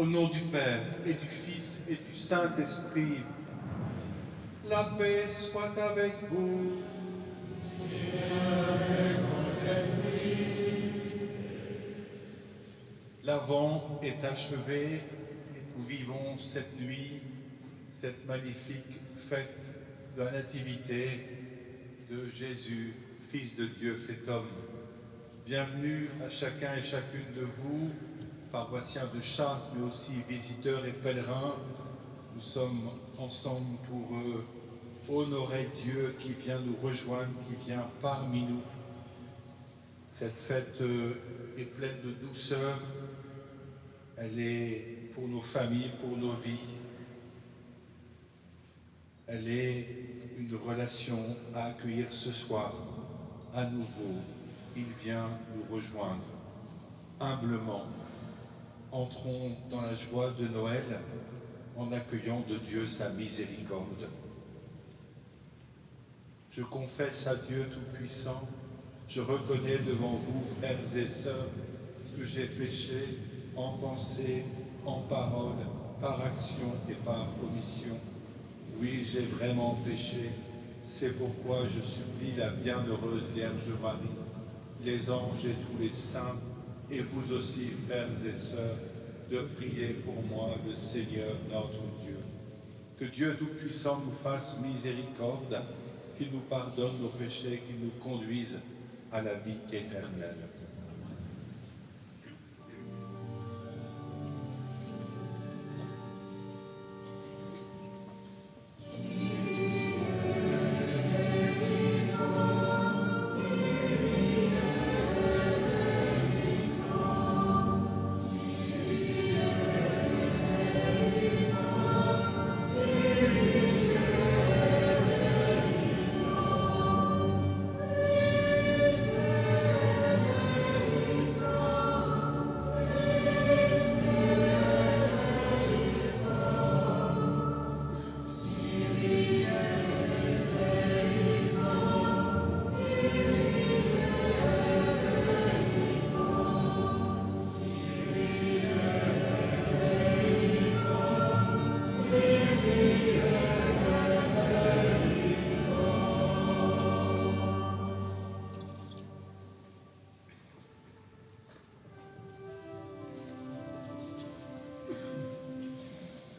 Au nom du Père et du Fils et du Saint-Esprit, la paix soit avec vous. L'Avent est achevé et nous vivons cette nuit, cette magnifique fête de la Nativité de Jésus, Fils de Dieu, fait homme. Bienvenue à chacun et chacune de vous, paroissiens de Chartres, mais aussi visiteurs et pèlerins. Nous sommes ensemble pour honorer Dieu qui vient nous rejoindre, qui vient parmi nous. Cette fête est pleine de douceur. Elle est pour nos familles, pour nos vies. Elle est une relation à accueillir ce soir. À nouveau, il vient nous rejoindre. Humblement, entrons dans la joie de Noël en accueillant de Dieu sa miséricorde. Je confesse à Dieu Tout-Puissant, je reconnais devant vous, frères et sœurs, que j'ai péché en pensée, en parole, par action et par commission. Oui, j'ai vraiment péché. C'est pourquoi je supplie la bienheureuse Vierge Marie, les anges et tous les saints, et vous aussi, frères et sœurs, de prier pour moi, le Seigneur notre Dieu. Que Dieu Tout-Puissant nous fasse miséricorde, qu'il nous pardonne nos péchés, qu'il nous conduise à la vie éternelle.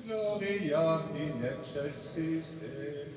Gloria in excelsis Deo.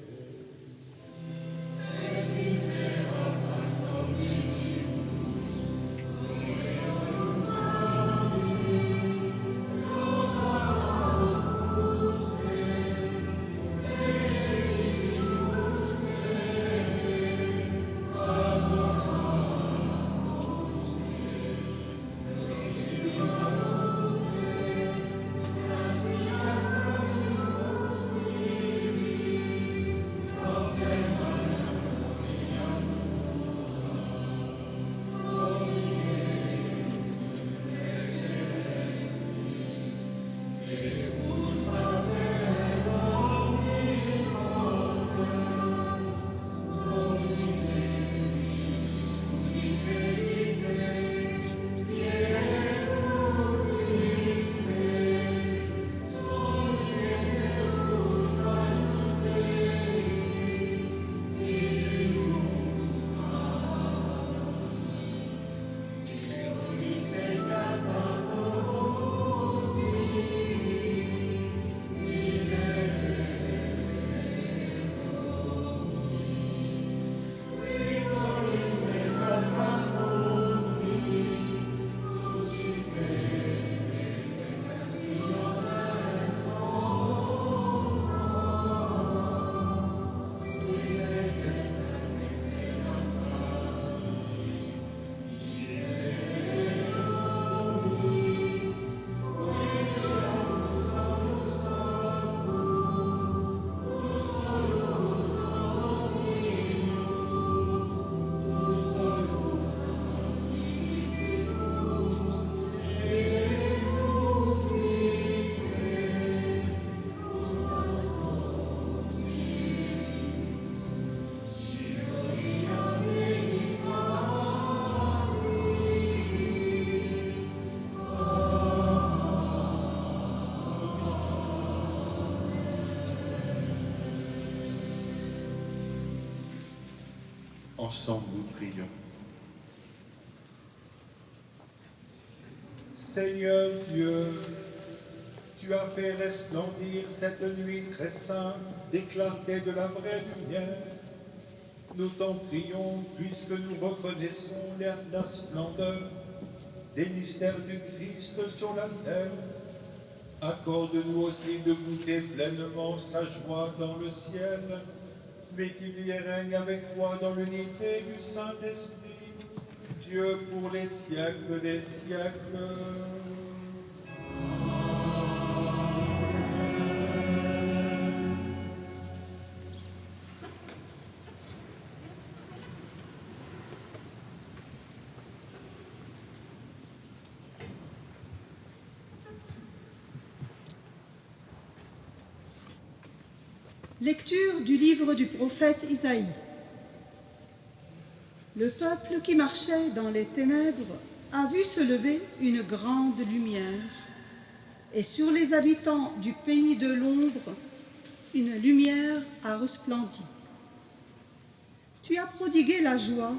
Ensemble, nous prions. Seigneur Dieu, tu as fait resplendir cette nuit très sainte des clartés de la vraie lumière. Nous t'en prions, puisque nous reconnaissons la splendeur des mystères du Christ sur la terre. Accorde-nous aussi de goûter pleinement sa joie dans le ciel, mais qui vit et règne avec toi dans l'unité du Saint-Esprit, Dieu pour les siècles des siècles. Lecture du livre du prophète Isaïe. Le peuple qui marchait dans les ténèbres a vu se lever une grande lumière, et sur les habitants du pays de l'ombre, une lumière a resplendi. Tu as prodigué la joie,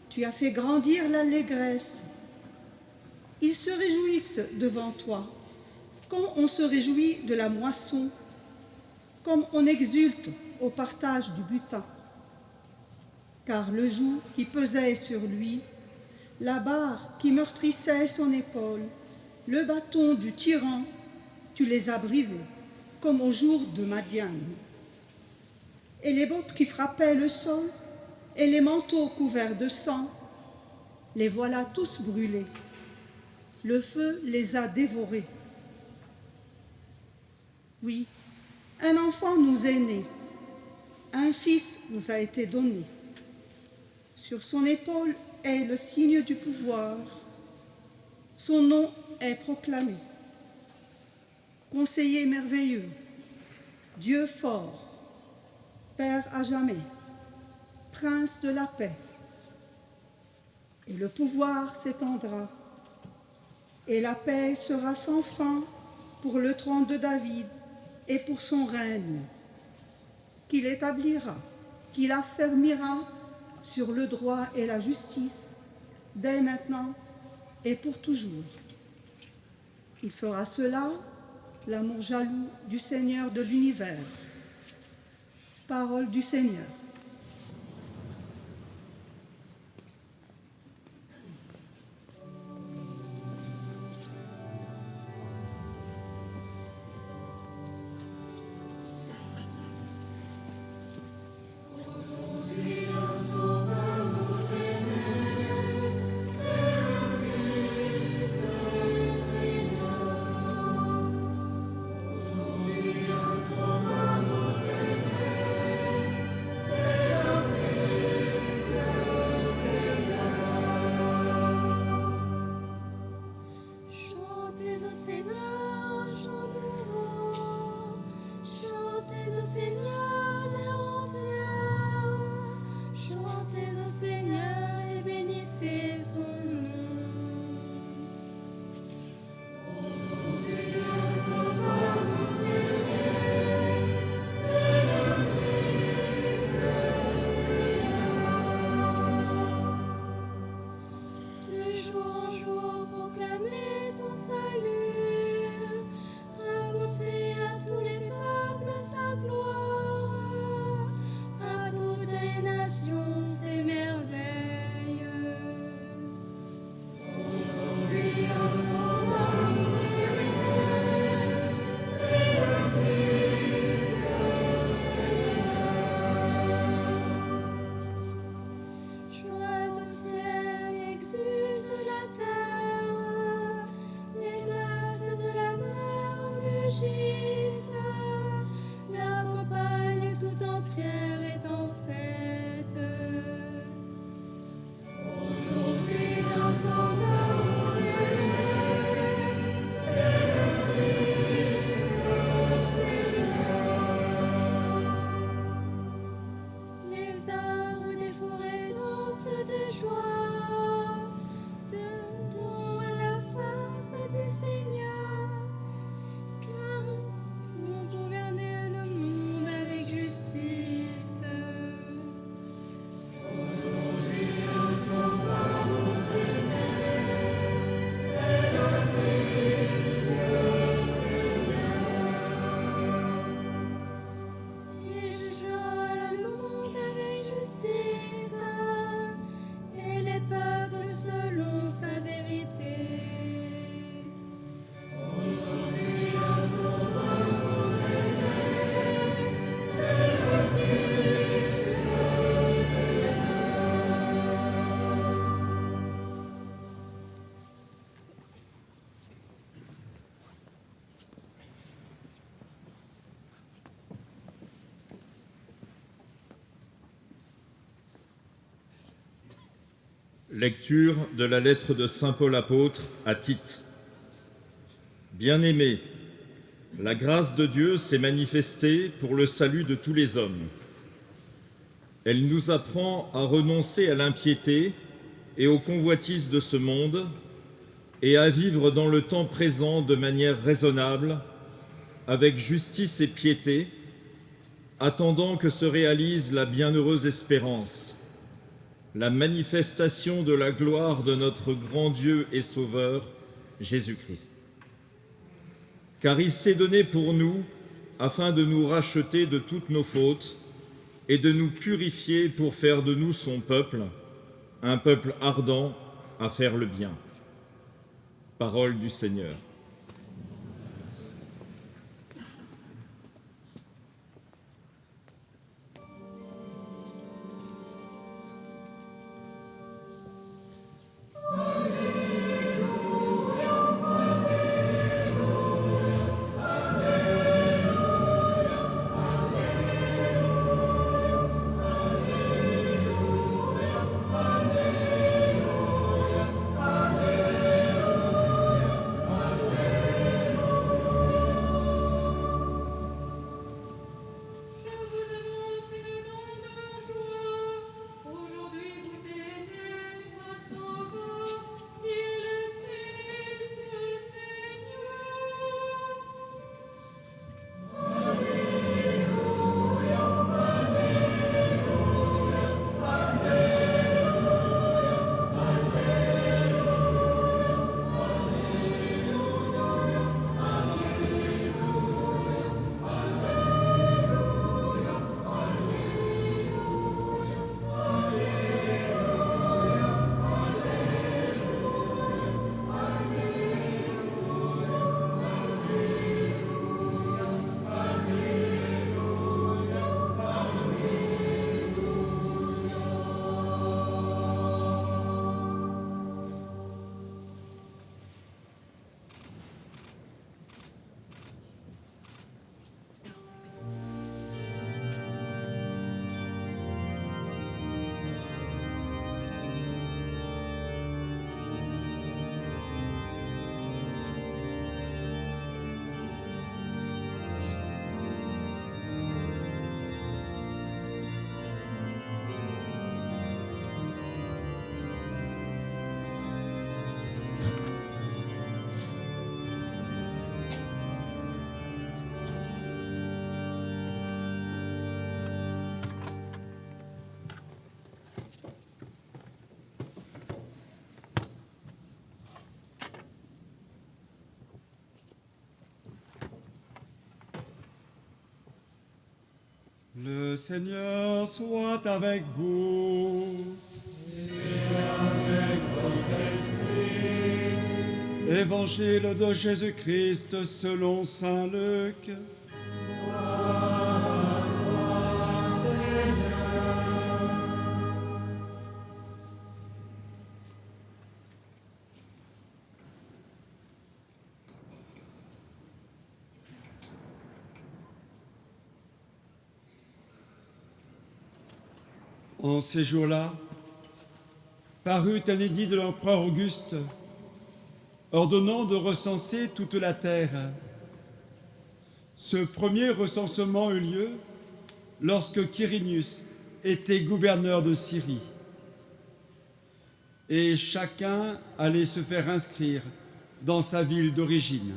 tu as fait grandir l'allégresse. Ils se réjouissent devant toi, comme on se réjouit de la moisson, comme on exulte au partage du butin. Car le joug qui pesait sur lui, la barre qui meurtrissait son épaule, le bâton du tyran, tu les as brisés, comme au jour de Madian. Et les bottes qui frappaient le sol, et les manteaux couverts de sang, les voilà tous brûlés. Le feu les a dévorés. Oui, un enfant nous est né, un fils nous a été donné. Sur son épaule est le signe du pouvoir, son nom est proclamé. Conseiller merveilleux, Dieu fort, Père à jamais, Prince de la paix. Et le pouvoir s'étendra, et la paix sera sans fin pour le trône de David et pour son règne, qu'il établira, qu'il affermira sur le droit et la justice, dès maintenant et pour toujours. Il fera cela, l'amour jaloux du Seigneur de l'univers. Parole du Seigneur. Lecture de la lettre de saint Paul apôtre à Tite. Bien-aimés, la grâce de Dieu s'est manifestée pour le salut de tous les hommes. Elle nous apprend à renoncer à l'impiété et aux convoitises de ce monde et à vivre dans le temps présent de manière raisonnable, avec justice et piété, attendant que se réalise la bienheureuse espérance, la manifestation de la gloire de notre grand Dieu et Sauveur, Jésus-Christ. Car il s'est donné pour nous afin de nous racheter de toutes nos fautes et de nous purifier pour faire de nous son peuple, un peuple ardent à faire le bien. Parole du Seigneur. Le Seigneur soit avec vous. Et avec votre esprit. Évangile de Jésus-Christ selon saint Luc. Gloire à toi, Seigneur. En ces jours-là, parut un édit de l'empereur Auguste, ordonnant de recenser toute la terre. Ce premier recensement eut lieu lorsque Quirinius était gouverneur de Syrie. Et chacun allait se faire inscrire dans sa ville d'origine.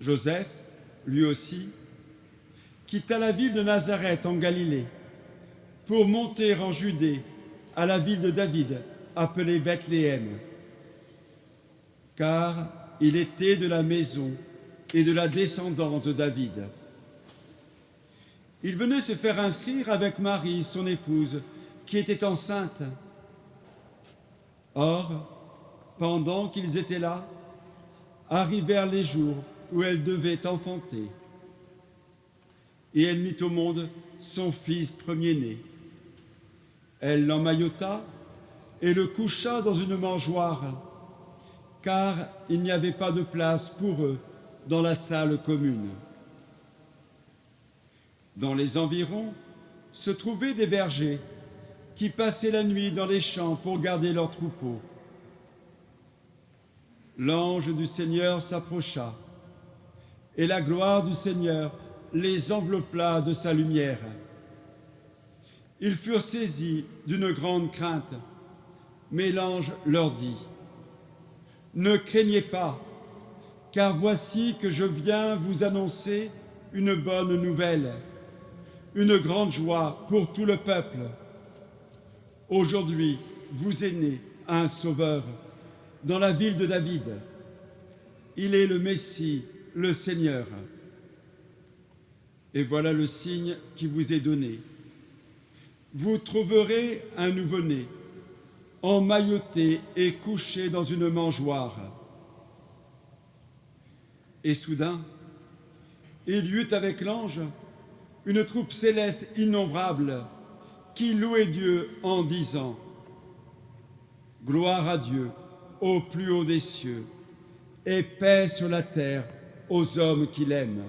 Joseph, lui aussi, quitta la ville de Nazareth en Galilée pour monter en Judée à la ville de David, appelée Bethléem, car il était de la maison et de la descendance de David. Il venait se faire inscrire avec Marie, son épouse, qui était enceinte. Or, pendant qu'ils étaient là, arrivèrent les jours où elle devait enfanter. Et elle mit au monde son fils premier-né. Elle l'emmaillota et le coucha dans une mangeoire, car il n'y avait pas de place pour eux dans la salle commune. Dans les environs se trouvaient des bergers qui passaient la nuit dans les champs pour garder leurs troupeaux. L'ange du Seigneur s'approcha, et la gloire du Seigneur les enveloppa de sa lumière. Ils furent saisis d'une grande crainte, mais l'ange leur dit : « Ne craignez pas, car voici que je viens vous annoncer une bonne nouvelle, une grande joie pour tout le peuple. Aujourd'hui, vous est né un Sauveur dans la ville de David. Il est le Messie, le Seigneur. Et voilà le signe qui vous est donné. Vous trouverez un nouveau-né, emmailloté et couché dans une mangeoire. » Et soudain, il y eut avec l'ange une troupe céleste innombrable qui louait Dieu en disant : « Gloire à Dieu au plus haut des cieux, et paix sur la terre aux hommes qu'il aime. »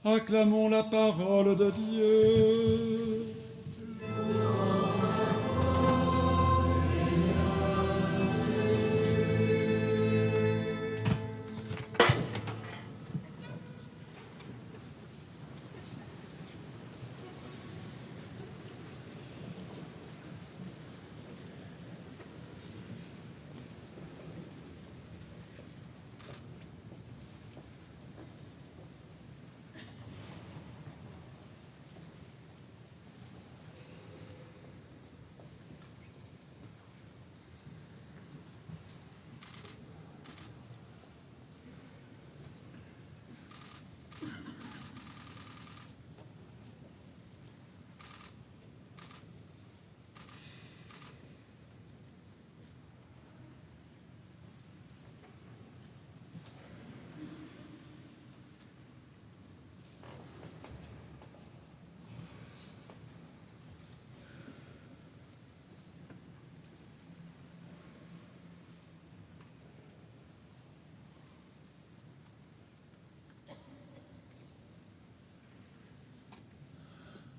Acclamons la parole de Dieu.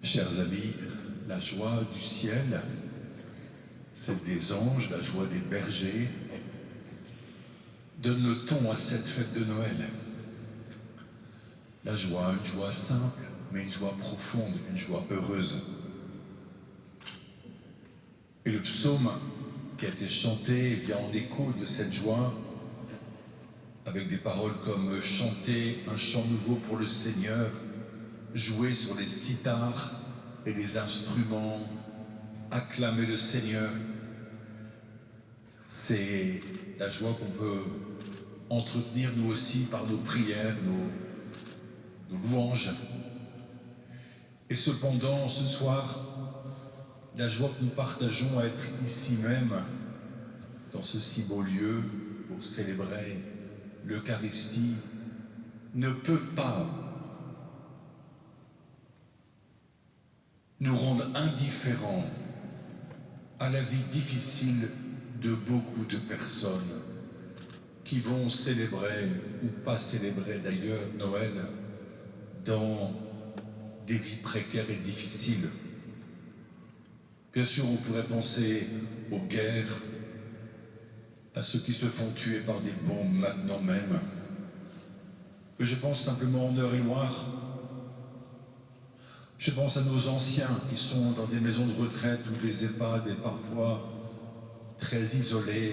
Chers amis, la joie du ciel, celle des anges, la joie des bergers, donne le ton à cette fête de Noël. La joie, une joie simple, mais une joie profonde, une joie heureuse. Et le psaume qui a été chanté vient en écho de cette joie, avec des paroles comme « Chanter un chant nouveau pour le Seigneur », jouer sur les sithars et les instruments, acclamer le Seigneur. C'est la joie qu'on peut entretenir nous aussi par nos prières, nos louanges. Et cependant, ce soir, la joie que nous partageons à être ici même, dans ce si beau lieu, pour célébrer l'Eucharistie, ne peut pas nous rendre indifférents à la vie difficile de beaucoup de personnes qui vont célébrer, ou pas célébrer d'ailleurs, Noël dans des vies précaires et difficiles. Bien sûr, on pourrait penser aux guerres, à ceux qui se font tuer par des bombes maintenant même. Mais je pense simplement en Eure-et-Loire. Je pense à nos anciens qui sont dans des maisons de retraite ou des EHPAD et parfois très isolés,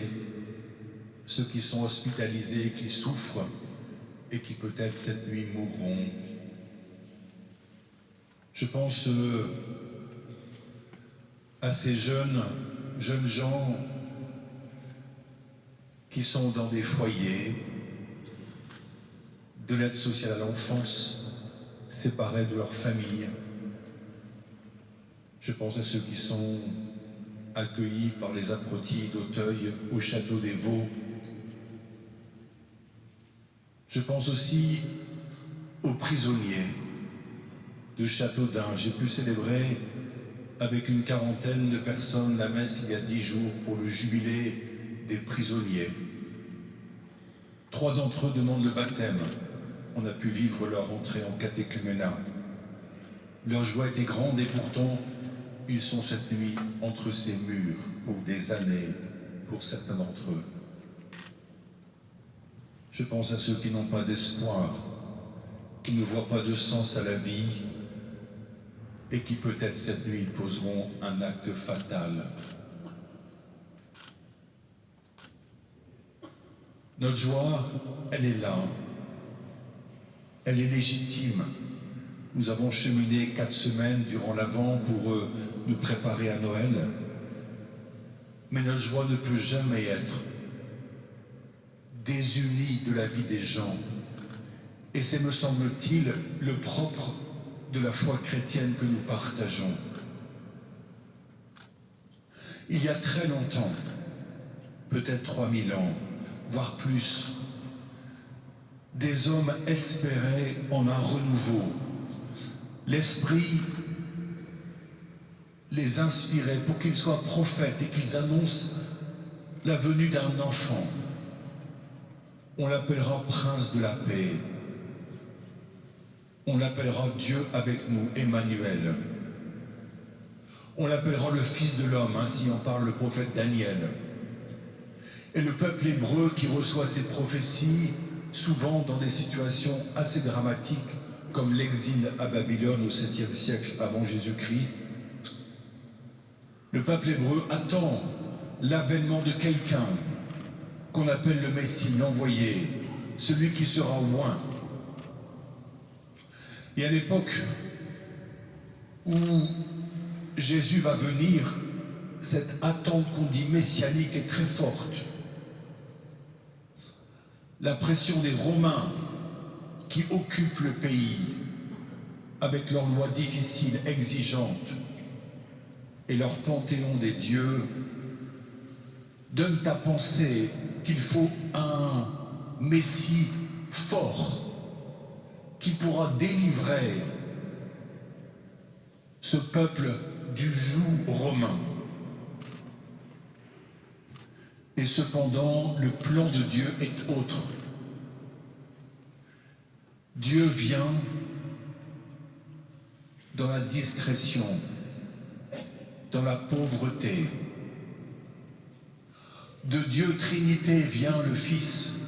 ceux qui sont hospitalisés, qui souffrent et qui peut-être cette nuit mourront. Je pense à ces jeunes gens qui sont dans des foyers, de l'aide sociale à l'enfance, séparés de leur famille. Je pense à ceux qui sont accueillis par les apprentis d'Auteuil au château des Vaux. Je pense aussi aux prisonniers de Châteaudun. J'ai pu célébrer avec une quarantaine de personnes la messe il y a 10 jours pour le jubilé des prisonniers. 3 d'entre eux demandent le baptême. On a pu vivre leur entrée en catéchuménat. Leur joie était grande et pourtant ils sont cette nuit entre ces murs pour des années, pour certains d'entre eux. Je pense à ceux qui n'ont pas d'espoir, qui ne voient pas de sens à la vie et qui peut-être cette nuit poseront un acte fatal. Notre joie, elle est là. Elle est légitime. Nous avons cheminé 4 semaines durant l'Avent pour nous préparer à Noël. Mais notre joie ne peut jamais être désunie de la vie des gens. Et c'est, me semble-t-il, le propre de la foi chrétienne que nous partageons. Il y a très longtemps, peut-être 3000 ans, voire plus, des hommes espéraient en un renouveau. L'Esprit les inspirait pour qu'ils soient prophètes et qu'ils annoncent la venue d'un enfant. On l'appellera Prince de la paix. On l'appellera Dieu avec nous, Emmanuel. On l'appellera le Fils de l'homme, ainsi en parle le prophète Daniel. Et le peuple hébreu qui reçoit ces prophéties, souvent dans des situations assez dramatiques, comme l'exil à Babylone au 7e siècle avant Jésus-Christ, le peuple hébreu attend l'avènement de quelqu'un qu'on appelle le Messie, l'envoyé, celui qui sera oint. Et à l'époque où Jésus va venir, cette attente qu'on dit messianique est très forte. La pression des Romains qui occupent le pays avec leurs lois difficiles, exigeantes, et leur panthéon des dieux donne à penser qu'il faut un Messie fort qui pourra délivrer ce peuple du joug romain. Et cependant, le plan de Dieu est autre. Dieu vient dans la discrétion, dans la pauvreté. De Dieu Trinité vient le Fils,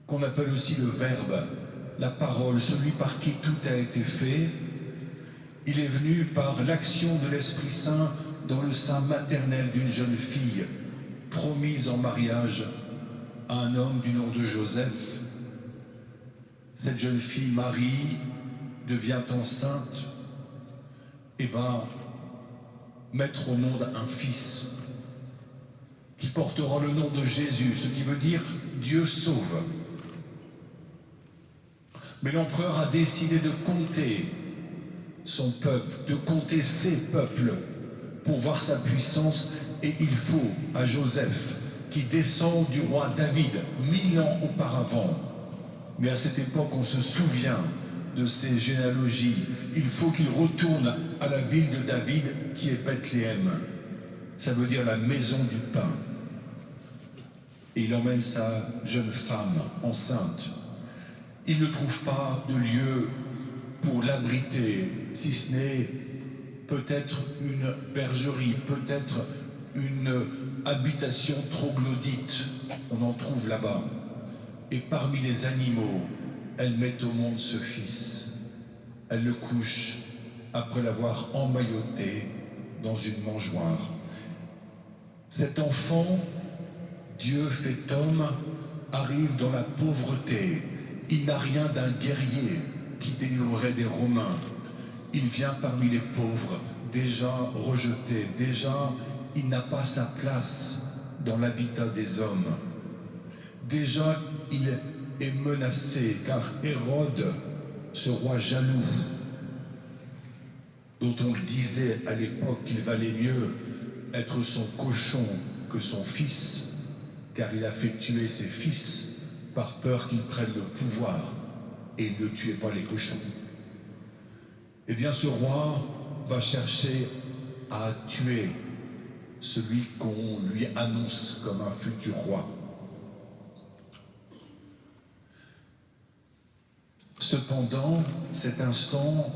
qu'on appelle aussi le Verbe, la parole, celui par qui tout a été fait. Il est venu par l'action de l'Esprit Saint dans le sein maternel d'une jeune fille, promise en mariage à un homme du nom de Joseph. Cette jeune fille, Marie, devient enceinte et va mettre au monde un fils qui portera le nom de Jésus, ce qui veut dire Dieu sauve. Mais l'empereur a décidé de compter son peuple, de compter ses peuples pour voir sa puissance, et il faut à Joseph, qui descend du roi David 1000 ans auparavant, mais à cette époque on se souvient de ses généalogies, il faut qu'il retourne à la ville de David qui est Bethléem, ça veut dire la maison du pain, et il emmène sa jeune femme enceinte. Il ne trouve pas de lieu pour l'abriter, si ce n'est peut-être une bergerie, peut-être une habitation troglodyte. On en trouve là-bas. Et parmi les animaux, elle met au monde ce fils. Elle le couche après l'avoir emmailloté dans une mangeoire. Cet enfant, Dieu fait homme, arrive dans la pauvreté. Il n'a rien d'un guerrier qui délivrerait des Romains. Il vient parmi les pauvres, déjà rejeté, déjà il n'a pas sa place dans l'habitat des hommes. Déjà il est menacé car Hérode, ce roi jaloux, dont on disait à l'époque qu'il valait mieux être son cochon que son fils, car il a fait tuer ses fils par peur qu'ils prennent le pouvoir, et il ne tuait pas les cochons. Eh bien, ce roi va chercher à tuer celui qu'on lui annonce comme un futur roi. Cependant, cet instant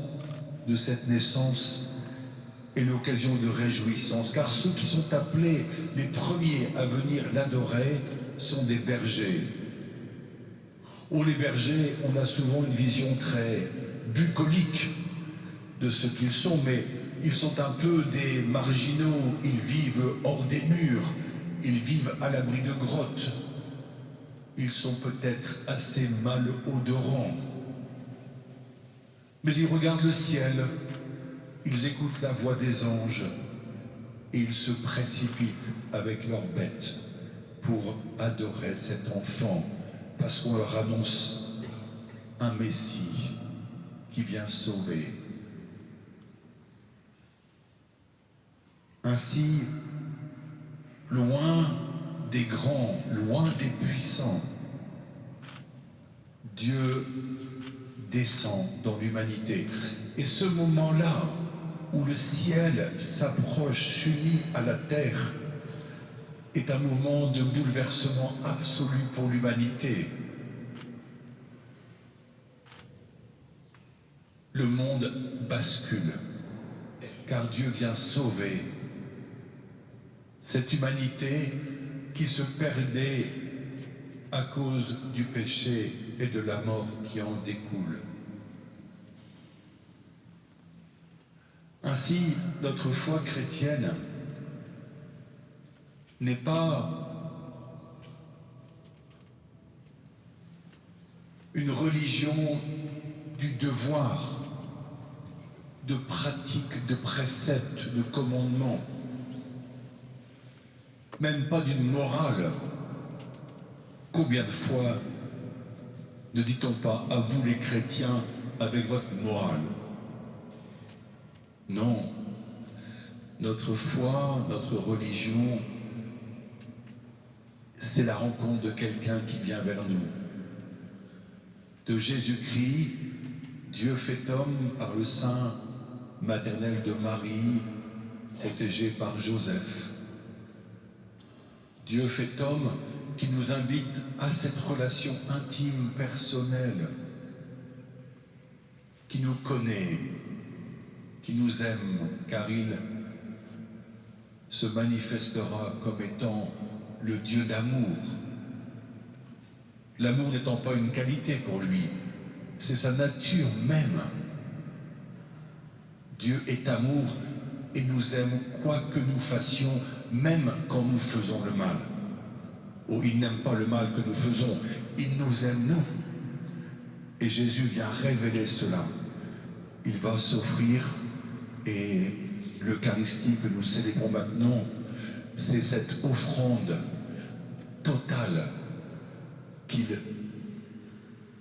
de cette naissance est l'occasion de réjouissance, car ceux qui sont appelés les premiers à venir l'adorer sont des bergers. Oh, les bergers, on a souvent une vision très bucolique de ce qu'ils sont, mais ils sont un peu des marginaux, ils vivent hors des murs, ils vivent à l'abri de grottes. Ils sont peut-être assez malodorants, mais ils regardent le ciel, ils écoutent la voix des anges et ils se précipitent avec leurs bêtes pour adorer cet enfant, parce qu'on leur annonce un Messie qui vient sauver. Ainsi, loin des grands, loin des puissants, Dieu descend dans l'humanité. Et ce moment-là, où le ciel s'approche, s'unit à la terre, est un mouvement de bouleversement absolu pour l'humanité. Le monde bascule, car Dieu vient sauver cette humanité qui se perdait à cause du péché et de la mort qui en découle. Ainsi, notre foi chrétienne n'est pas une religion du devoir, de pratique, de préceptes, de commandements, même pas d'une morale. Combien de fois ne dit-on pas à vous les chrétiens avec votre morale? Non, notre foi, notre religion, c'est la rencontre de quelqu'un qui vient vers nous. De Jésus-Christ, Dieu fait homme par le sein maternel de Marie, protégé par Joseph. Dieu fait homme qui nous invite à cette relation intime, personnelle, qui nous connaît, qui nous aime, car il se manifestera comme étant le Dieu d'amour. L'amour n'étant pas une qualité pour lui, c'est sa nature même. Dieu est amour et nous aime quoi que nous fassions, même quand nous faisons le mal. Oh, il n'aime pas le mal que nous faisons, il nous aime nous. Et Jésus vient révéler cela. Il va s'offrir, et l'Eucharistie que nous célébrons maintenant, c'est cette offrande totale qu'il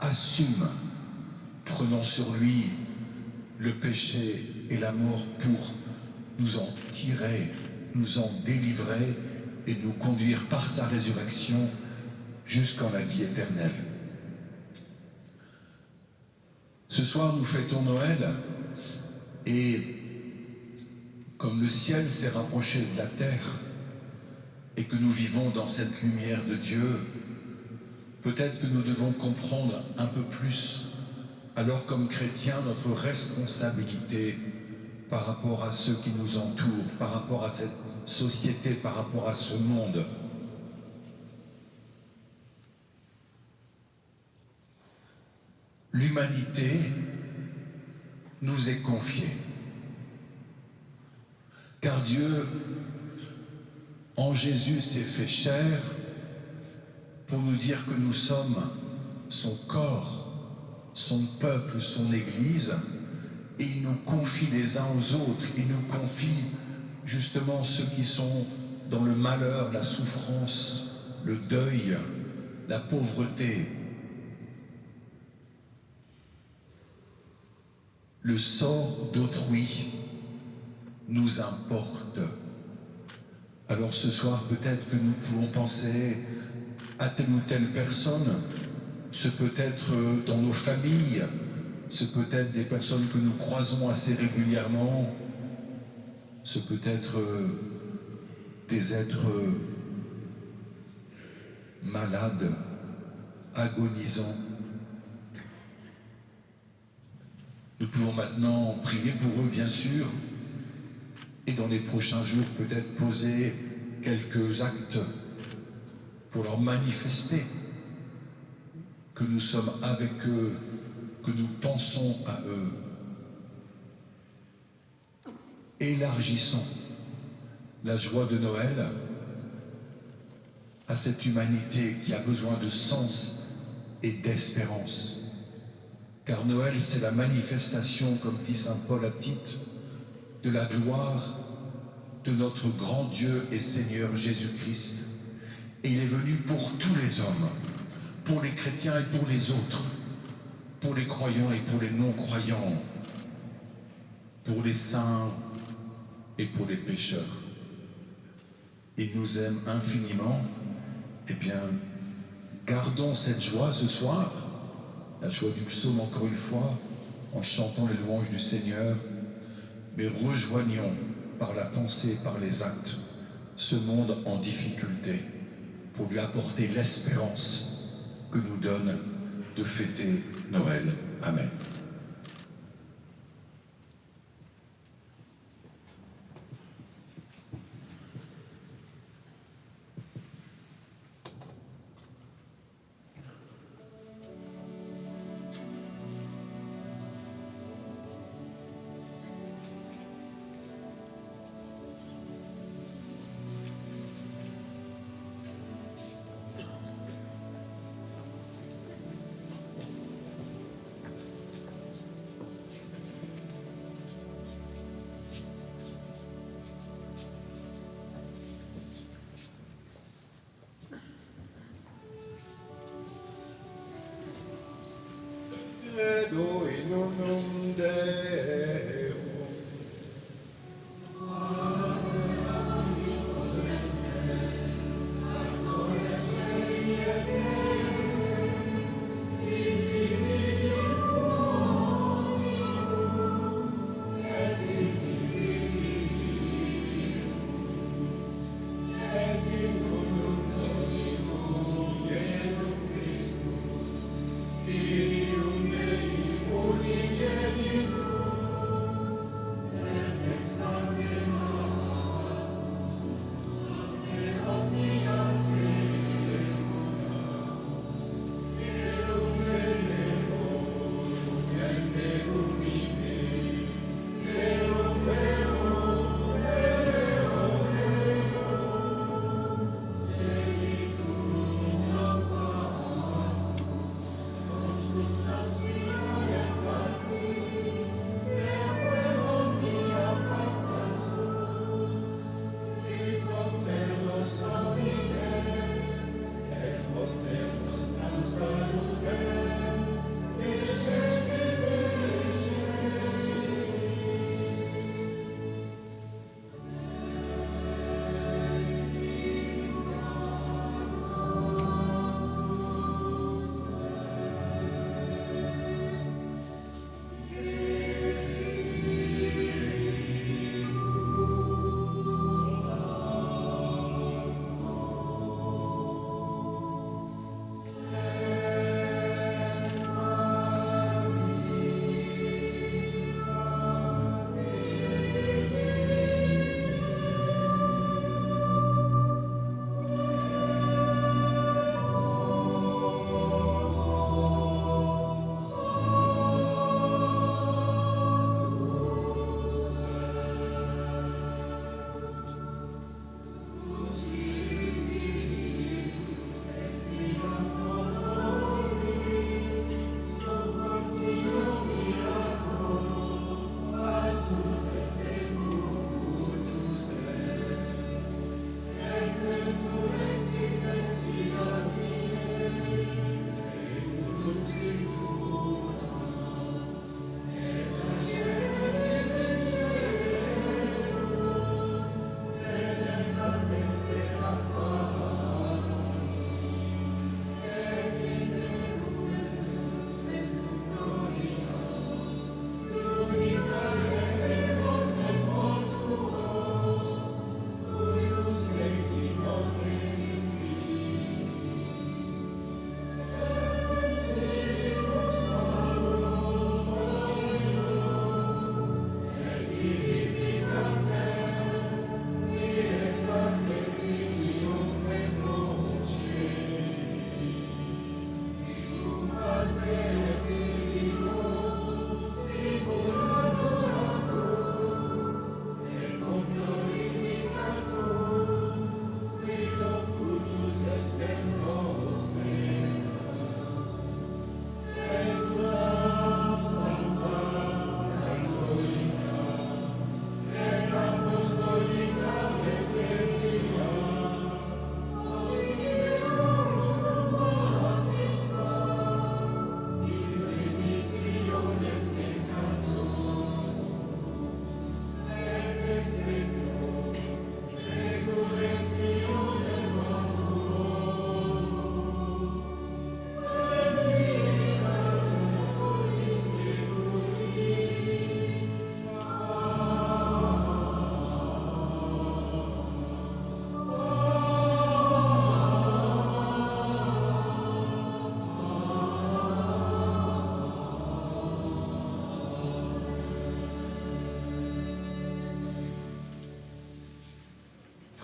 assume, prenant sur lui le péché et la mort pour nous en tirer, nous en délivrer et nous conduire par sa résurrection jusqu'en la vie éternelle. Ce soir, nous fêtons Noël et comme le ciel s'est rapproché de la terre et que nous vivons dans cette lumière de Dieu, peut-être que nous devons comprendre un peu plus, alors comme chrétiens, notre responsabilité par rapport à ceux qui nous entourent, par rapport à cette société, par rapport à ce monde. L'humanité nous est confiée, car Dieu, en Jésus, s'est fait chair pour nous dire que nous sommes son corps, son peuple, son Église, et il nous confie les uns aux autres, il nous confie justement ceux qui sont dans le malheur, la souffrance, le deuil, la pauvreté. Le sort d'autrui nous importe. Alors ce soir, peut-être que nous pouvons penser à telle ou telle personne, ce peut être dans nos familles, ce peut être des personnes que nous croisons assez régulièrement, ce peut être des êtres malades, agonisants. Nous pouvons maintenant prier pour eux, bien sûr, et dans les prochains jours peut-être poser quelques actes pour leur manifester que nous sommes avec eux, que nous pensons à eux. Élargissons la joie de Noël à cette humanité qui a besoin de sens et d'espérance. Car Noël, c'est la manifestation, comme dit saint Paul à Tite, de la gloire de notre grand Dieu et Seigneur Jésus-Christ. Et il est venu pour tous les hommes, pour les chrétiens et pour les autres, pour les croyants et pour les non-croyants, pour les saints et pour les pécheurs. Il nous aime infiniment. Eh bien, gardons cette joie ce soir, la joie du psaume encore une fois, en chantant les louanges du Seigneur, mais rejoignons par la pensée, par les actes, ce monde en difficulté, pour lui apporter l'espérance que nous donne de fêter Noël. Amen.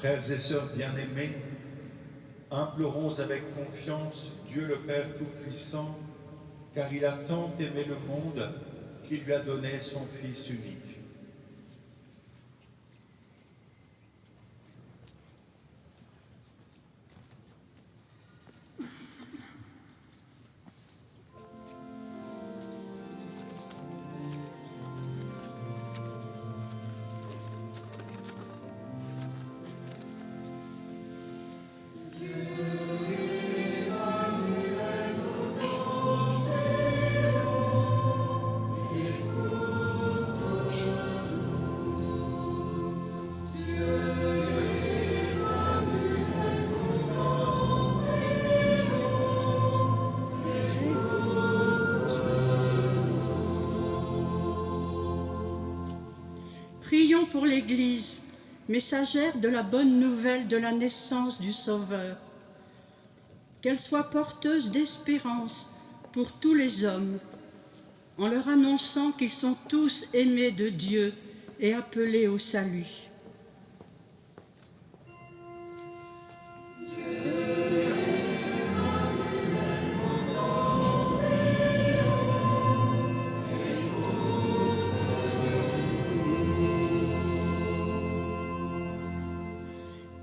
Frères et sœurs bien-aimés, implorons avec confiance Dieu le Père Tout-Puissant, car il a tant aimé le monde qu'il lui a donné son Fils unique. Prions pour l'Église, messagère de la bonne nouvelle de la naissance du Sauveur. Qu'elle soit porteuse d'espérance pour tous les hommes, en leur annonçant qu'ils sont tous aimés de Dieu et appelés au salut.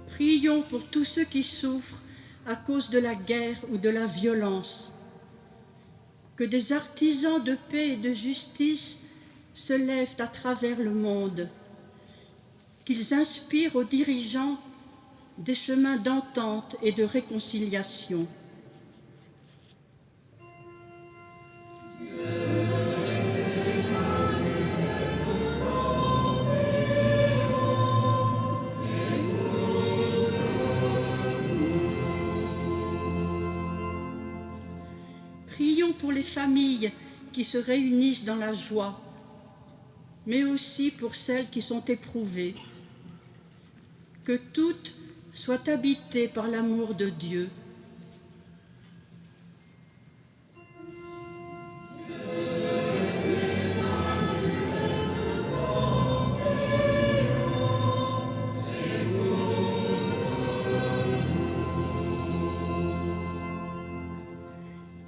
Prions pour tous ceux qui souffrent à cause de la guerre ou de la violence. Que des artisans de paix et de justice se lèvent à travers le monde. Qu'ils inspirent aux dirigeants des chemins d'entente et de réconciliation. Prions pour les familles qui se réunissent dans la joie, mais aussi pour celles qui sont éprouvées. Que toutes soient habitées par l'amour de Dieu.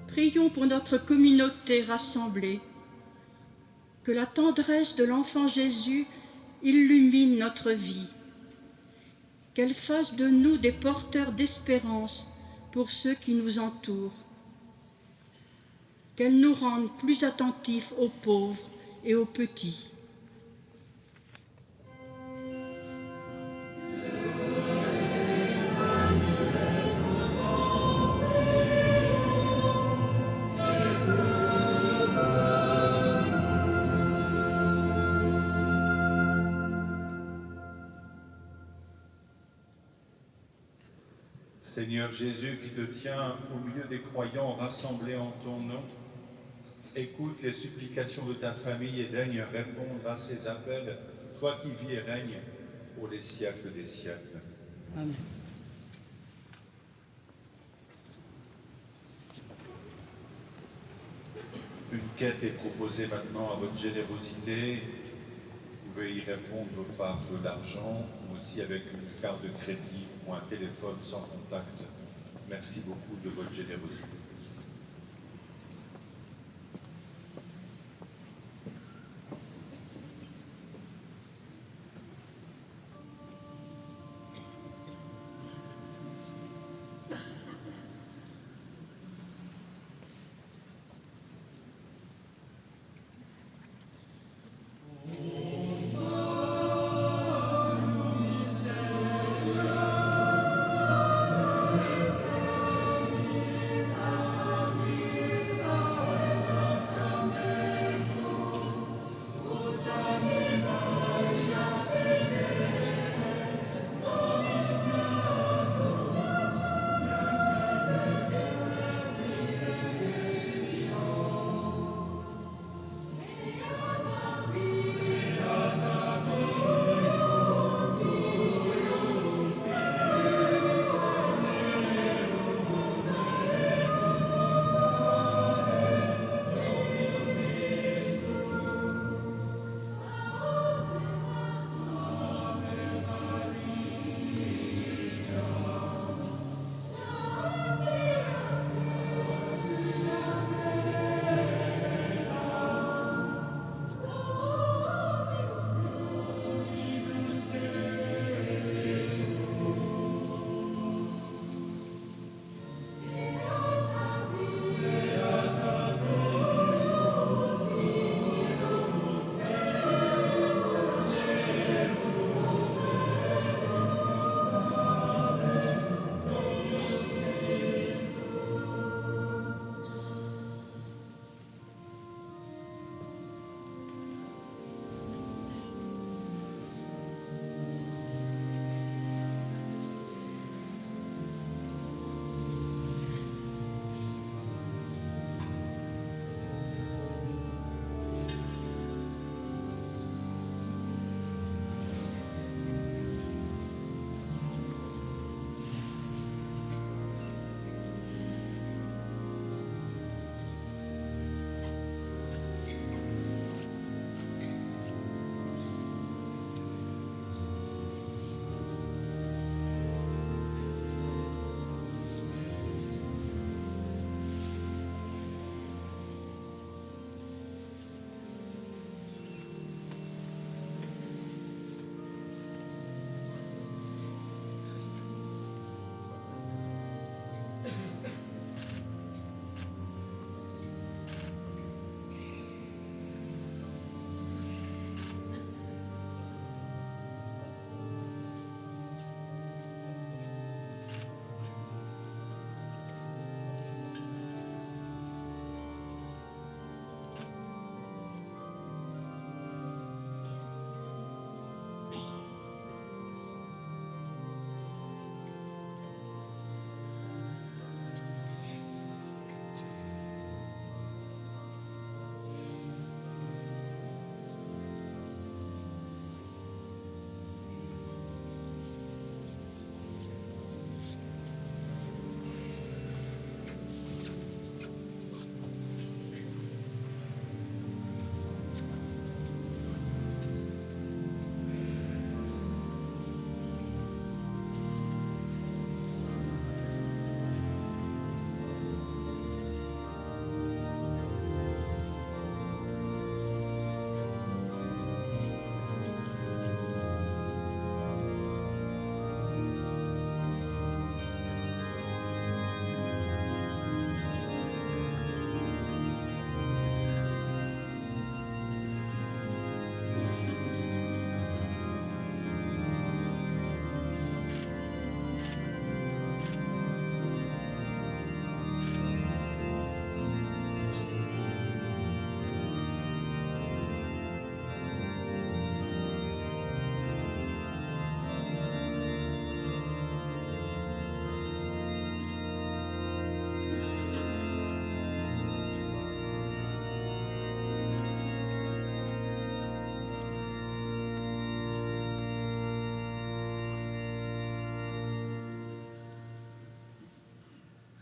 Prions pour notre communauté rassemblée. Que la tendresse de l'enfant Jésus illumine notre vie. Qu'elle fasse de nous des porteurs d'espérance pour ceux qui nous entourent. Qu'elle nous rende plus attentifs aux pauvres et aux petits. Seigneur Jésus, qui te tiens au milieu des croyants rassemblés en ton nom, écoute les supplications de ta famille et daigne répondre à ces appels, toi qui vis et règnes pour les siècles des siècles. Amen. Une quête est proposée maintenant à votre générosité. Vous pouvez y répondre par de l'argent ou aussi avec une carte de crédit ou un téléphone sans contact. Merci beaucoup de votre générosité.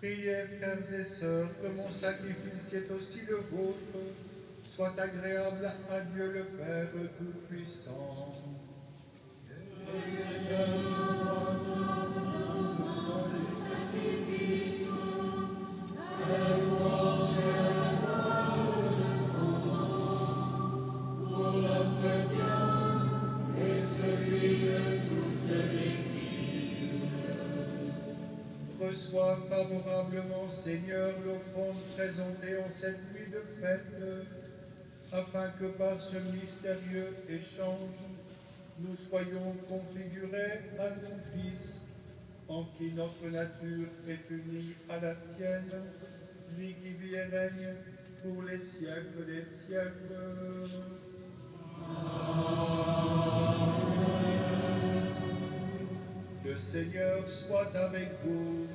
Priez, frères et sœurs, que mon sacrifice, qui est aussi le vôtre, soit agréable à Dieu le Père Tout-Puissant. Reçois favorablement, Seigneur, l'offrande présentée en cette nuit de fête, afin que par ce mystérieux échange, nous soyons configurés à ton Fils, en qui notre nature est unie à la tienne, lui qui vit et règne pour les siècles des siècles. Le Seigneur soit avec vous.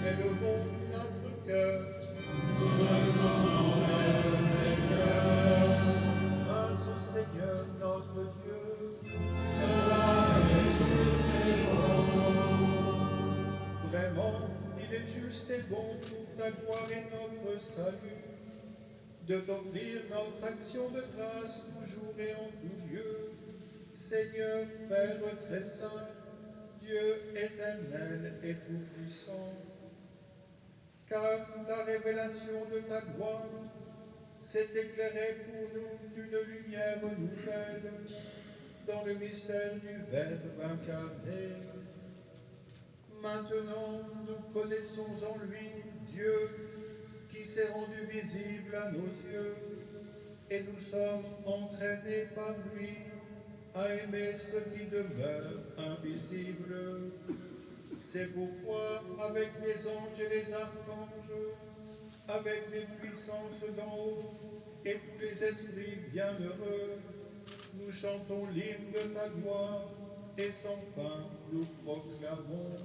Élevons notre cœur. Grâce au Seigneur notre Dieu. Vraiment, il est juste et bon pour ta gloire et notre salut, de t'offrir notre action de grâce toujours et en tout lieu. Seigneur, Père très saint, Dieu éternel et tout-puissant, car la révélation de ta gloire s'est éclairée pour nous d'une lumière nouvelle dans le mystère du Verbe incarné. Maintenant, nous connaissons en lui Dieu qui s'est rendu visible à nos yeux, et nous sommes entraînés par lui à aimer ce qui demeure invisible. C'est pourquoi, avec les anges et les archanges, avec les puissances d'en haut et tous les esprits bienheureux, nous chantons l'hymne de ta gloire et sans fin nous proclamons.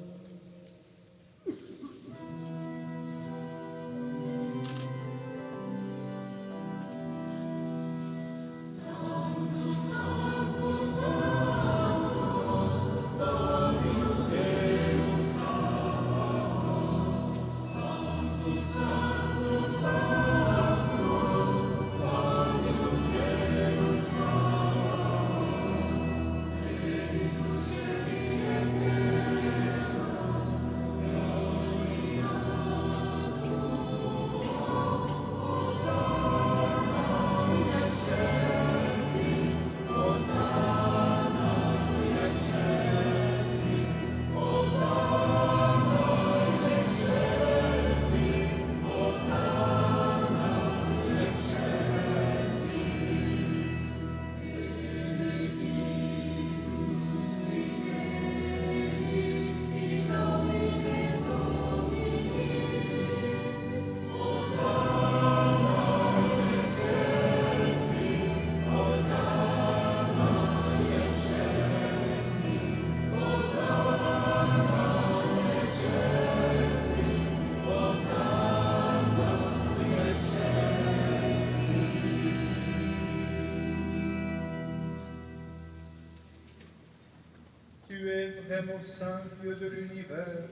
Tu es vraiment saint, Dieu de l'univers,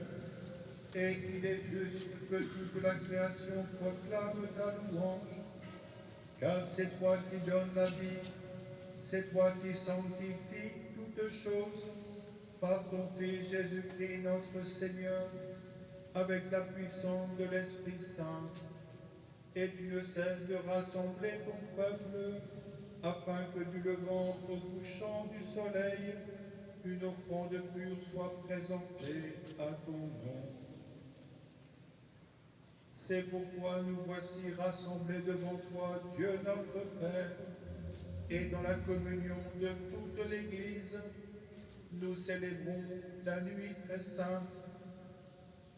et il est juste que toute la création proclame ta louange, car c'est toi qui donnes la vie, c'est toi qui sanctifies toutes choses, par ton Fils Jésus-Christ notre Seigneur, avec la puissance de l'Esprit Saint, et tu ne cesses de rassembler ton peuple, afin que du levant au couchant du soleil, une offrande pure soit présentée à ton nom. C'est pourquoi nous voici rassemblés devant toi, Dieu notre Père, et dans la communion de toute l'Église, nous célébrons la nuit très sainte,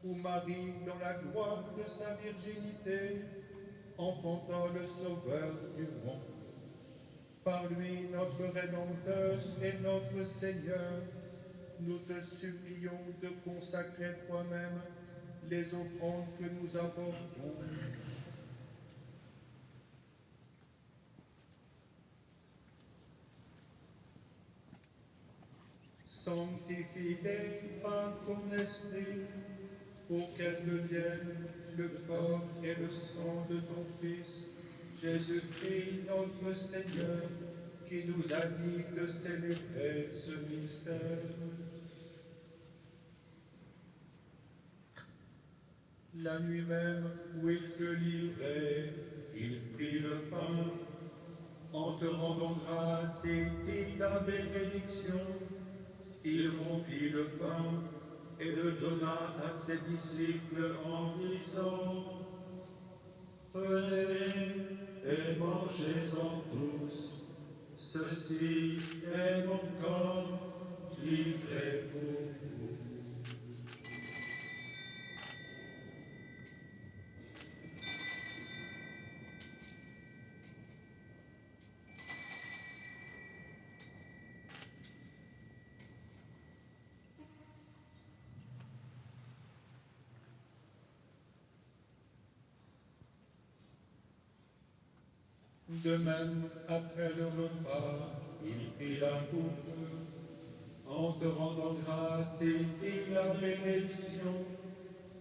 où Marie, dans la gloire de sa virginité, enfanta le Sauveur du monde. Par lui, notre Rédempteur et notre Seigneur, nous te supplions de consacrer toi-même les offrandes que nous apportons. Sanctifie-les par ton esprit, pour qu'elles deviennent le corps et le sang de ton Fils, Jésus-Christ notre Seigneur, qui nous a dit de célébrer ce mystère. La nuit même où il fut livré, il prit le pain, en te rendant grâce et dit la bénédiction. Il rompit le pain et le donna à ses disciples en disant: Prenez et mangez-en tous, ceci est mon corps livré pour vous. De même, après le repas, il prit la coupe, en te rendant grâce, et dit la bénédiction,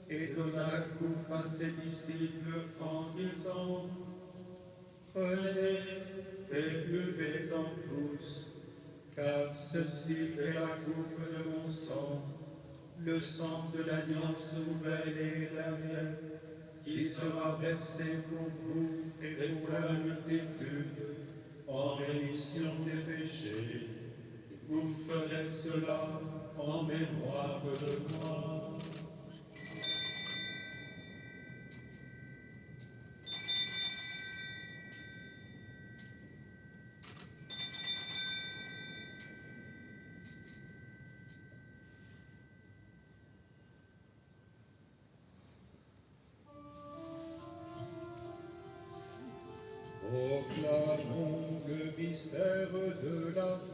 et donna la coupe à ses disciples en disant: Prenez et buvez-en tous, car ceci est la coupe de mon sang, le sang de l'alliance nouvelle et éternelle, qui sera versé pour vous et pour la multitude en rémission des péchés. Vous ferez cela en mémoire de moi. Proclamons le mystère de la foi.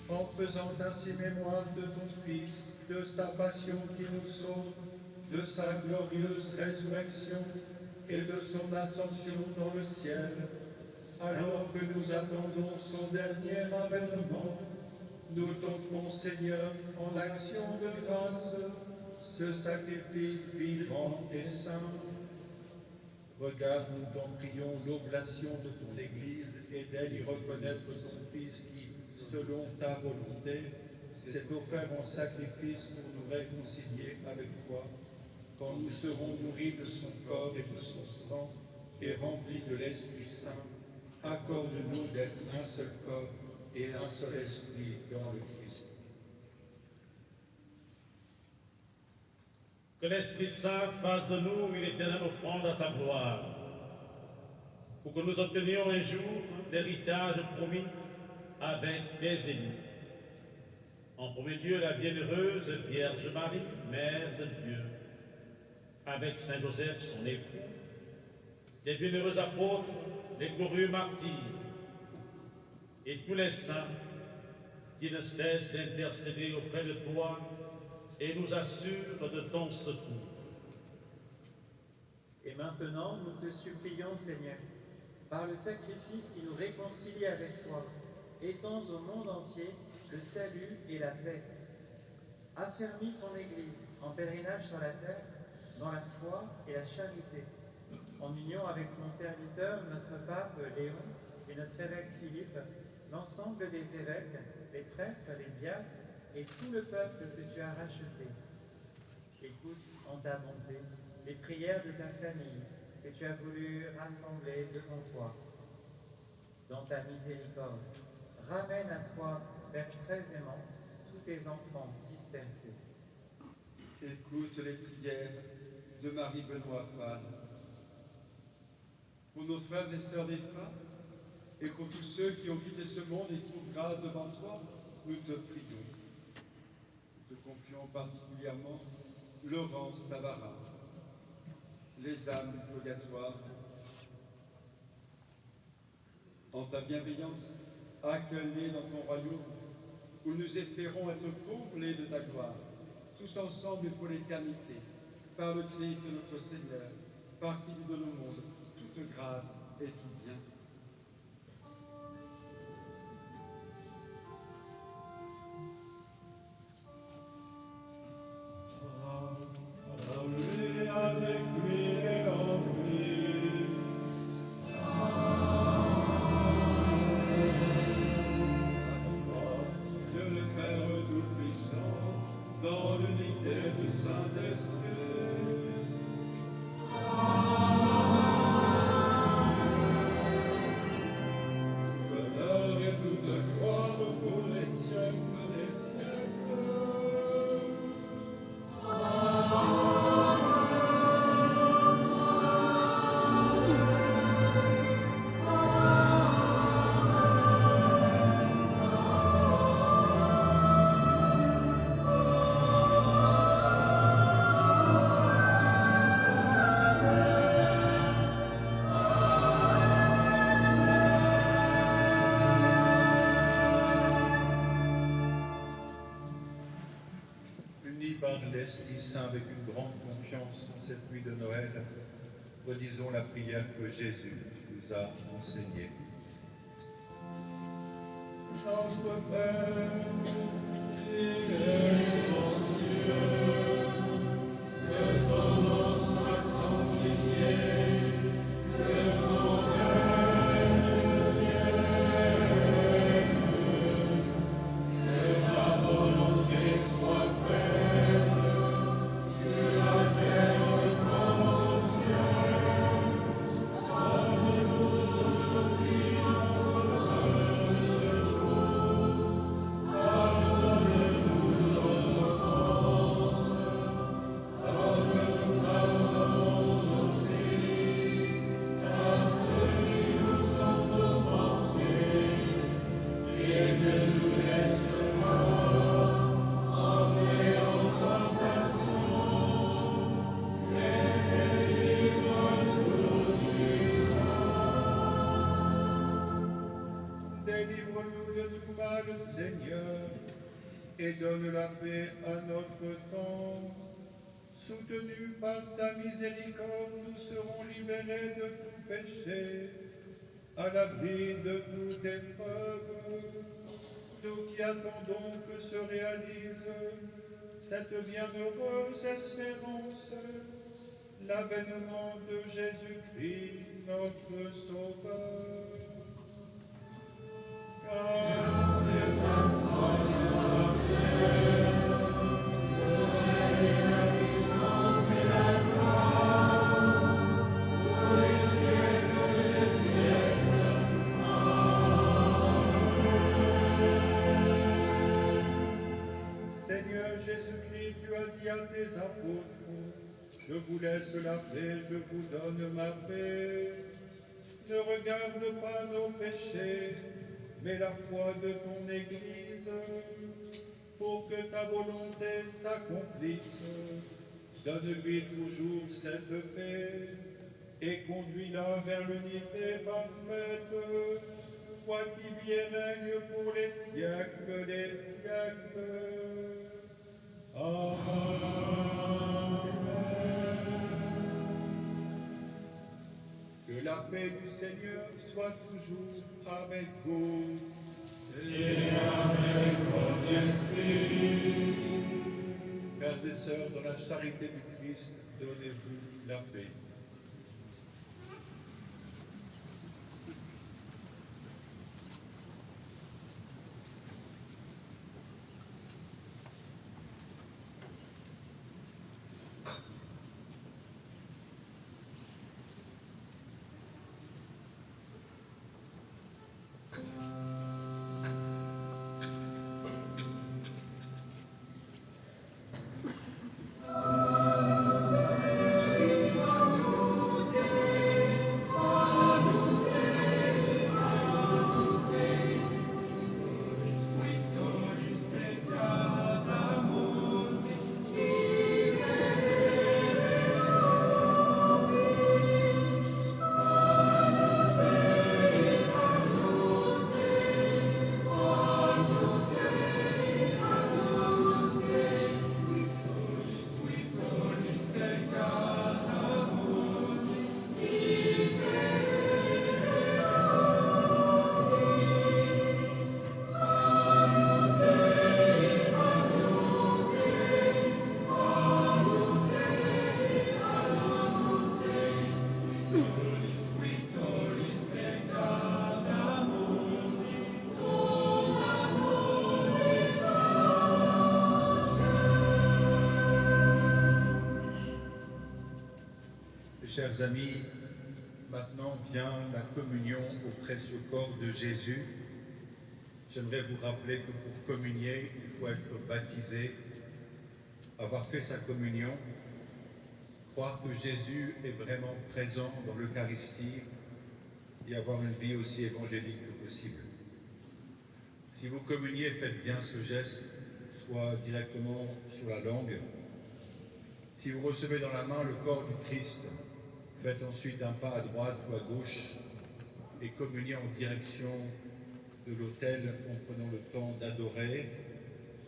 En faisant ainsi mémoire de ton Fils, de sa passion qui nous sauve, de sa glorieuse résurrection et de son ascension dans le ciel, alors que nous attendons son dernier avènement, nous t'offrons, Seigneur, en action de grâce, ce sacrifice vivant et saint. Regarde, nous t'en prions, l'oblation de ton Église et d'elle y reconnaître son Fils qui, selon ta volonté, s'est offert en sacrifice pour nous réconcilier avec toi, quand nous serons nourris de son corps et de son sang et remplis de l'Esprit Saint. Accorde-nous d'être un seul corps et un seul esprit dans le Christ. Que l'Esprit Saint fasse de nous une éternelle offrande à ta gloire, pour que nous obtenions un jour l'héritage promis avec tes élus. En premier lieu, la bienheureuse Vierge Marie, Mère de Dieu, avec Saint Joseph, son époux, les bienheureux apôtres, les glorieux martyrs, et tous les saints qui ne cessent d'intercéder auprès de toi et nous assurent de ton secours. Et maintenant, nous te supplions, Seigneur, par le sacrifice qui nous réconcilie avec toi, étends au monde entier le salut et la paix. Affermis ton Église en pèlerinage sur la terre, dans la foi et la charité, en union avec mon serviteur, notre pape Léon, et notre évêque Philippe, l'ensemble des évêques, les prêtres, les diacres et tout le peuple que tu as racheté. Écoute en ta bonté les prières de ta famille que tu as voulu rassembler devant toi. Dans ta miséricorde, ramène à toi, Père très aimant, tous tes enfants dispersés. Écoute les prières de Marie-Benoît Fall. Pour nos frères et sœurs des femmes, et pour tous ceux qui ont quitté ce monde et trouvent grâce devant toi, nous te prions. Nous te confions particulièrement Laurence Tabarat, les âmes du purgatoire. En ta bienveillance, accueille-les dans ton royaume, où nous espérons être comblés de ta gloire, tous ensemble et pour l'éternité, par le Christ notre Seigneur, par qui nous donne au monde toute grâce et tout bien. Avec lui et en lui. Dieu le Père Tout-Puissant, dans l'unité du Saint-Esprit. Tout honneur et toute gloire pour les siècles des siècles. Unis par l'Esprit Saint avec une grande confiance en cette nuit de Noël, redisons la prière que Jésus nous a enseignée. Notre Père, qui es aux cieux, que ton nom soit sanctifié, que ton règne vienne, que ta volonté soit faite sur la terre comme au ciel. Donne-nous aujourd'hui notre pain de ce jour. Pardonne-nous nos offenses, comme nous pardonnons aussi à ceux qui nous ont offensés. Et ne nous laisse pas entrer en tentation, mais délivre-nous du mal. Délivre-nous de tout mal, Seigneur, et donne la paix à notre temps. Soutenus par ta miséricorde, nous serons libérés de tout péché, à l'abri de toute épreuve. Nous qui attendons que se réalise cette bienheureuse espérance, l'avènement de Jésus-Christ, notre Sauveur. Car c'est ta foi la terre, la puissance et la gloire, pour les siècles des siècles. Seigneur Jésus-Christ, tu as dit à tes apôtres, je vous laisse la paix, je vous donne ma paix. Ne regarde pas nos péchés, mais la foi de ton Église, pour que ta volonté s'accomplisse. Donne-lui toujours cette paix, et conduis-la vers l'unité parfaite, toi qui vis et règnes pour les siècles des siècles. Amen. Que la paix du Seigneur soit toujours avec vous. Et avec votre esprit. Frères et sœurs, dans la charité du Christ, donnez-vous la paix. Chers amis, maintenant vient la communion au précieux corps de Jésus. J'aimerais vous rappeler que pour communier, il faut être baptisé, avoir fait sa communion, croire que Jésus est vraiment présent dans l'Eucharistie et avoir une vie aussi évangélique que possible. Si vous communiez, faites bien ce geste, soit directement sur la langue. Si vous recevez dans la main le corps du Christ, faites ensuite un pas à droite ou à gauche et communiez en direction de l'autel en prenant le temps d'adorer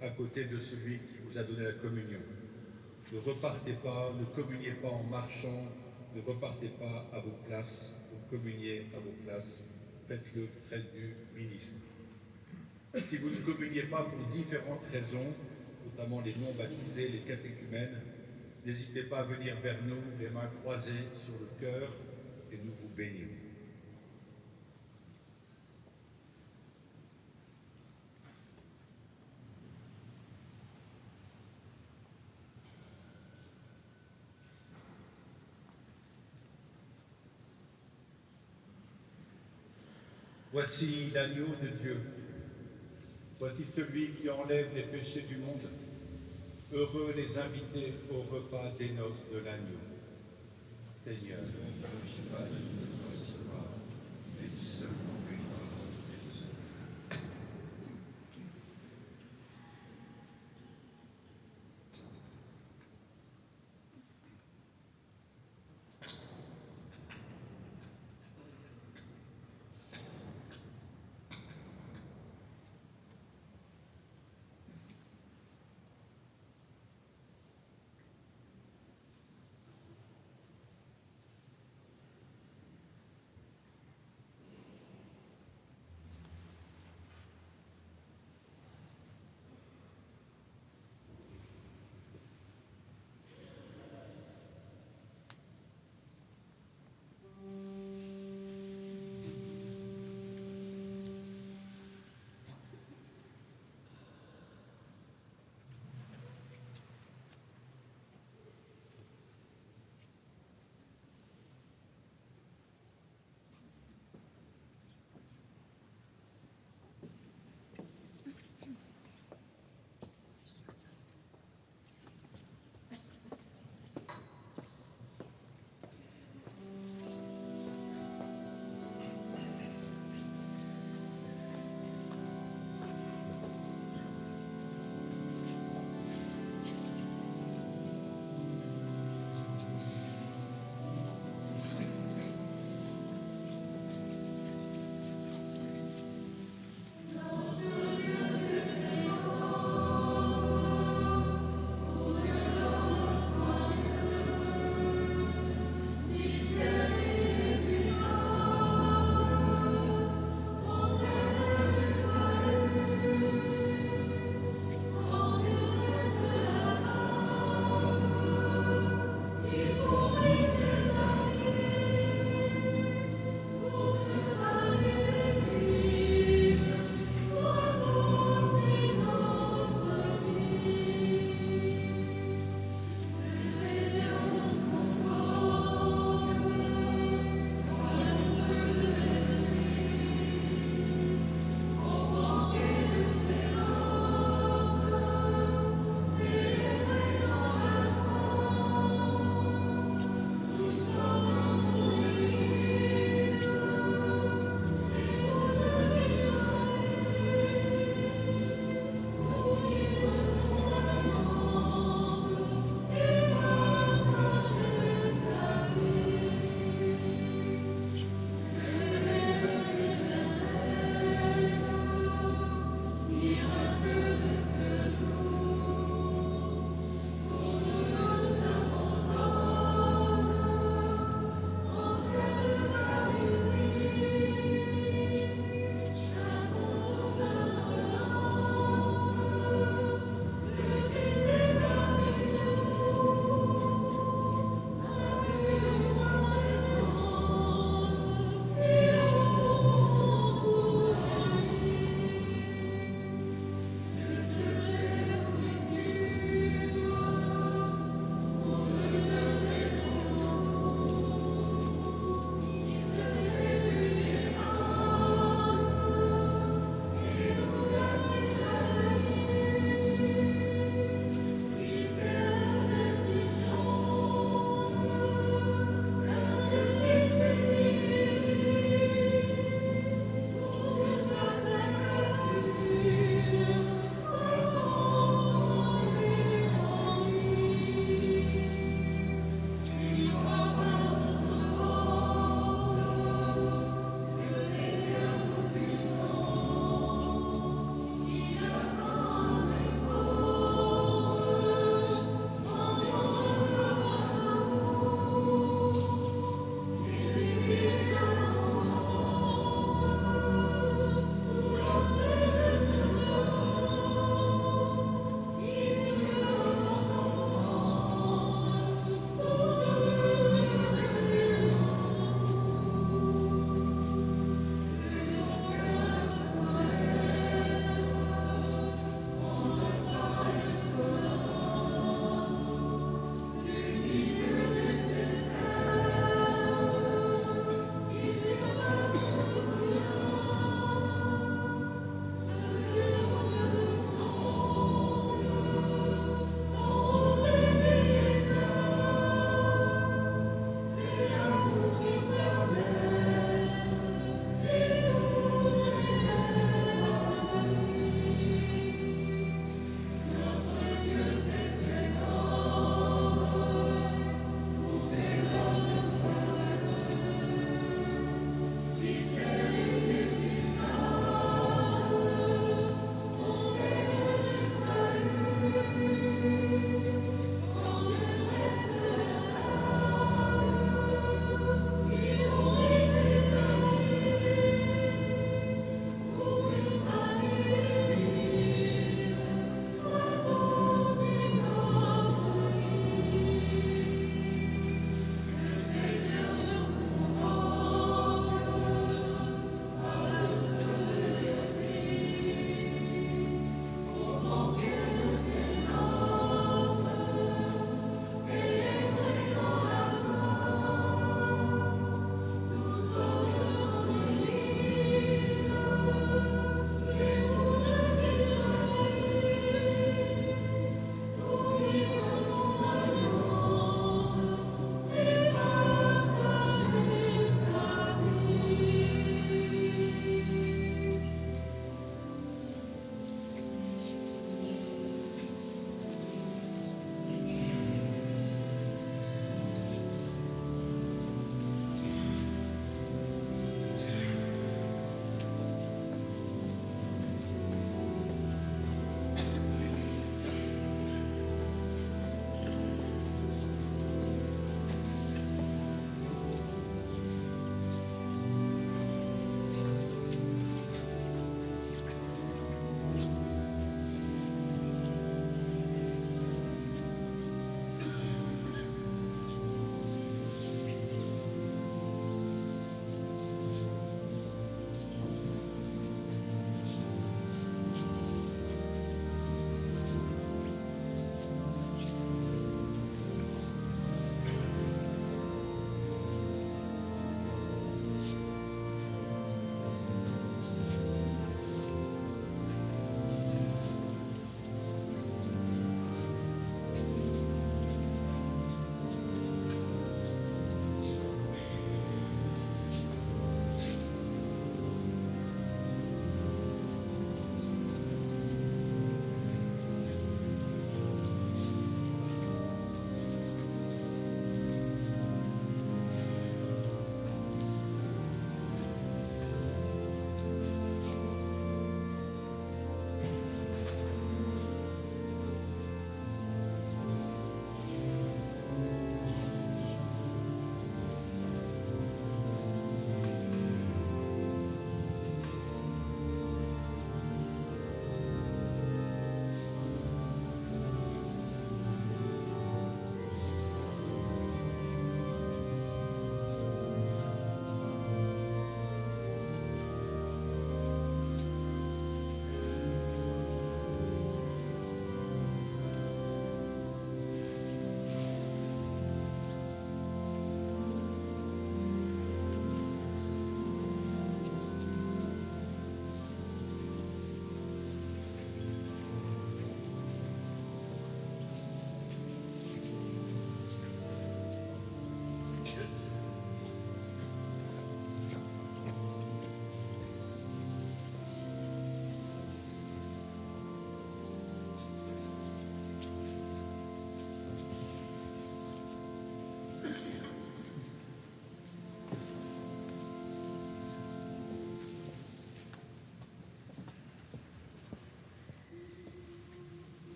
à côté de celui qui vous a donné la communion. Ne repartez pas, ne communiez pas en marchant, ne repartez pas à vos places, vous communiez à vos places, faites-le près du ministre. Si vous ne communiez pas pour différentes raisons, notamment les non-baptisés, les catéchumènes, n'hésitez pas à venir vers nous, les mains croisées sur le cœur, et nous vous bénirons. Voici l'agneau de Dieu. Voici celui qui enlève les péchés du monde. Heureux les invités au repas des noces de l'agneau. Seigneur.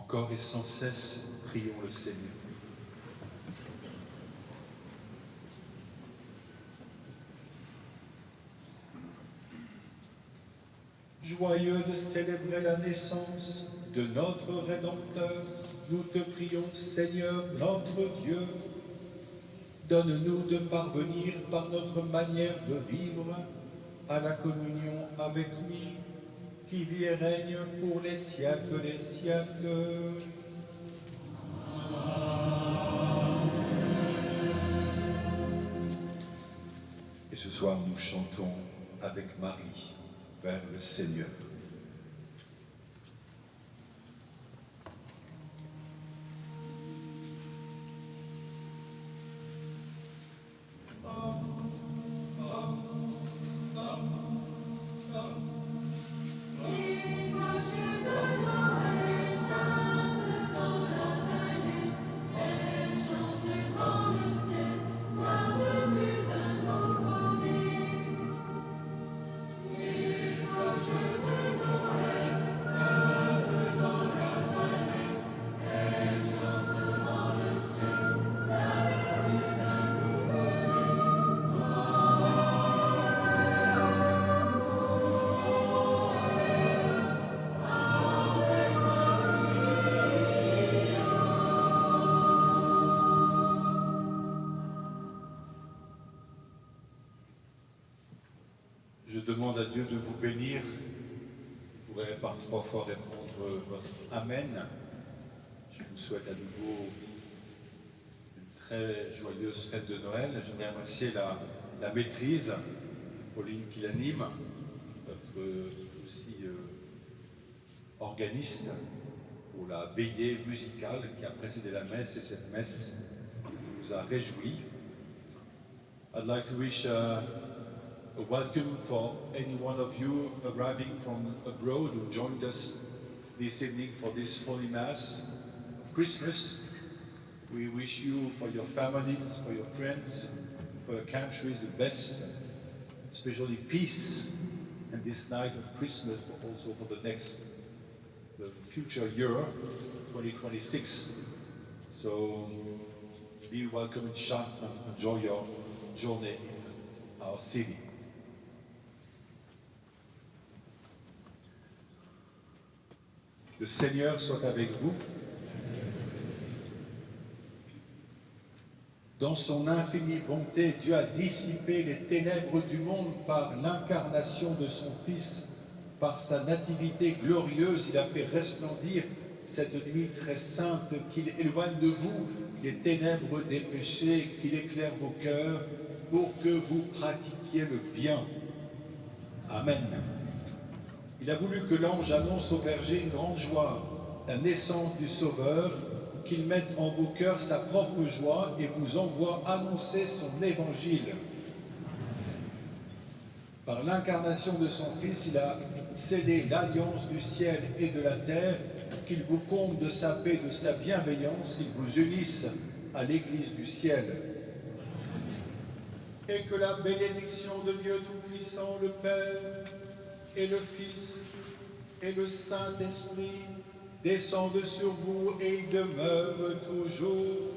Encore et sans cesse, prions le Seigneur. Joyeux de célébrer la naissance de notre Rédempteur, nous te prions, Seigneur, notre Dieu. Donne-nous de parvenir par notre manière de vivre à la communion avec lui, qui vit et règne pour les siècles des siècles. Et ce soir, nous chantons avec Marie vers le Seigneur. Je demande à Dieu de vous bénir. Vous pourrez par 3 fois répondre votre Amen. Je vous souhaite à nouveau une très joyeuse fête de Noël. J'aimerais remercier la maîtrise, Pauline qui l'anime, notre aussi organiste pour la veillée musicale qui a précédé la messe, et cette messe nous a réjouis. I'd like to wish a welcome for any one of you arriving from abroad who joined us this evening for this Holy Mass of Christmas. We wish you, for your families, for your friends, for your countries, the best, especially peace in this night of Christmas, but also for the future year, 2026. So be welcome in Chartres and enjoy your journey in our city. Le Seigneur soit avec vous. Dans son infinie bonté, Dieu a dissipé les ténèbres du monde par l'incarnation de son Fils. Par sa nativité glorieuse, il a fait resplendir cette nuit très sainte, qu'il éloigne de vous les ténèbres des péchés, qu'il éclaire vos cœurs pour que vous pratiquiez le bien. Amen. Il a voulu que l'ange annonce aux bergers une grande joie, la naissance du Sauveur, qu'il mette en vos cœurs sa propre joie et vous envoie annoncer son évangile. Par l'incarnation de son Fils, il a scellé l'alliance du ciel et de la terre, qu'il vous comble de sa paix, de sa bienveillance, qu'il vous unisse à l'Église du ciel. Et que la bénédiction de Dieu Tout-Puissant, le Père, et le Fils, et le Saint-Esprit, descendent sur vous et demeurent toujours.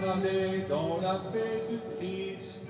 Allez dans la paix du Christ.